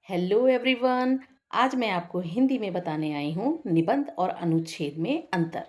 Hello everyone. आज मैं आपको हिंदी में बताने आई हूँ निबंध और अनुच्छेद में अंतर।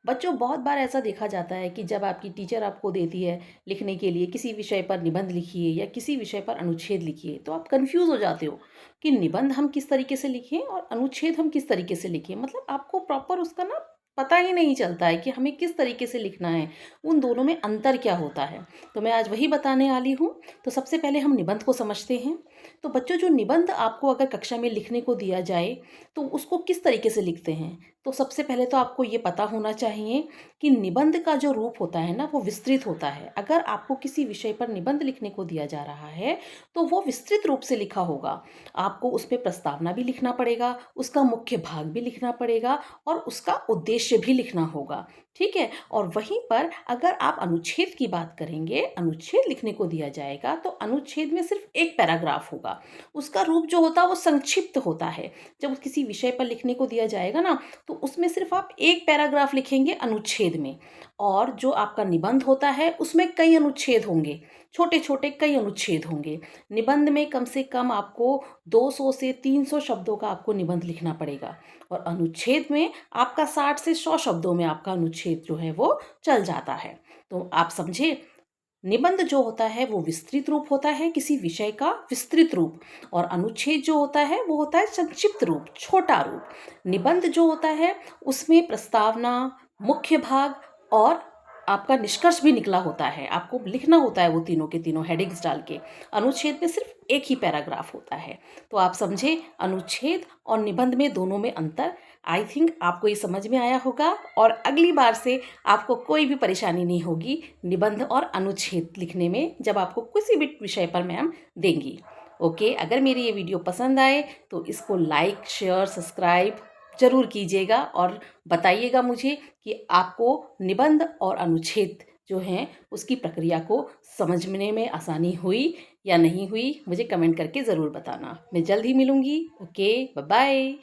बच्चों, बहुत बार ऐसा देखा जाता है कि जब आपकी टीचर आपको देती है लिखने के लिए किसी विषय पर निबंध लिखिए या किसी विषय पर अनुच्छेद लिखिए, तो आप कंफ्यूज हो जाते हो कि निबंध हम किस तरीके से लिखें और अनुच्छेद हम किस तरीके से लिखें। मतलब आपको प्रॉपर उसका ना पता ही नहीं चलता है कि हमें किस तरीके से लिखना है, उन दोनों में अंतर क्या होता है। तो मैं आज वही बताने वाली हूँ। तो सबसे पहले हम निबंध को समझते हैं। तो बच्चों, जो निबंध आपको अगर कक्षा में लिखने को दिया जाए तो उसको किस तरीके से लिखते हैं। तो सबसे पहले तो आपको ये पता होना चाहिए कि निबंध का जो रूप होता है ना, वो विस्तृत होता है। अगर आपको किसी विषय पर निबंध लिखने को दिया जा रहा है तो वो विस्तृत रूप से लिखा होगा। आपको उसमें प्रस्तावना भी लिखना पड़ेगा, उसका मुख्य भाग भी लिखना पड़ेगा और उसका उद्देश्य भी लिखना होगा। ठीक है। और वहीं पर अगर आप अनुच्छेद की बात करेंगे, अनुच्छेद लिखने को दिया जाएगा तो अनुच्छेद में सिर्फ एक पैराग्राफ होगा। उसका रूप जो होता है वो संक्षिप्त होता है। जब किसी विषय पर लिखने को दिया जाएगा ना, तो उसमें सिर्फ आप एक पैराग्राफ लिखेंगे अनुच्छेद में। और जो आपका निबंध होता है उसमें कई अनुच्छेद होंगे, छोटे छोटे कई अनुच्छेद होंगे। निबंध में कम से कम आपको 200 से 300 शब्दों का आपको निबंध लिखना पड़ेगा और अनुच्छेद में आपका 60 से 100 शब्दों में आपका अनुच्छेद जो है वो चल जाता है। तो आप समझे, निबंध जो होता है वो विस्तृत रूप होता है, किसी विषय का विस्तृत रूप। और अनुच्छेद जो होता है वो होता है संक्षिप्त रूप, छोटा रूप। निबंध जो होता है उसमें प्रस्तावना, मुख्य भाग और आपका निष्कर्ष भी निकला होता है। आपको लिखना होता है वो तीनों के तीनों हेडिंग्स डाल के। अनुच्छेद में सिर्फ एक ही पैराग्राफ होता है। तो आप समझे अनुच्छेद और निबंध में दोनों में अंतर। आई थिंक आपको ये समझ में आया होगा और अगली बार से आपको कोई भी परेशानी नहीं होगी निबंध और अनुच्छेद लिखने में, जब आपको किसी भी विषय पर मैम देंगी। ओके, अगर मेरी ये वीडियो पसंद आए तो इसको लाइक, शेयर, सब्सक्राइब ज़रूर कीजिएगा और बताइएगा मुझे कि आपको निबंध और अनुच्छेद जो हैं उसकी प्रक्रिया को समझने में आसानी हुई या नहीं हुई। मुझे कमेंट करके ज़रूर बताना। मैं जल्द ही मिलूँगी। Okay, bye bye.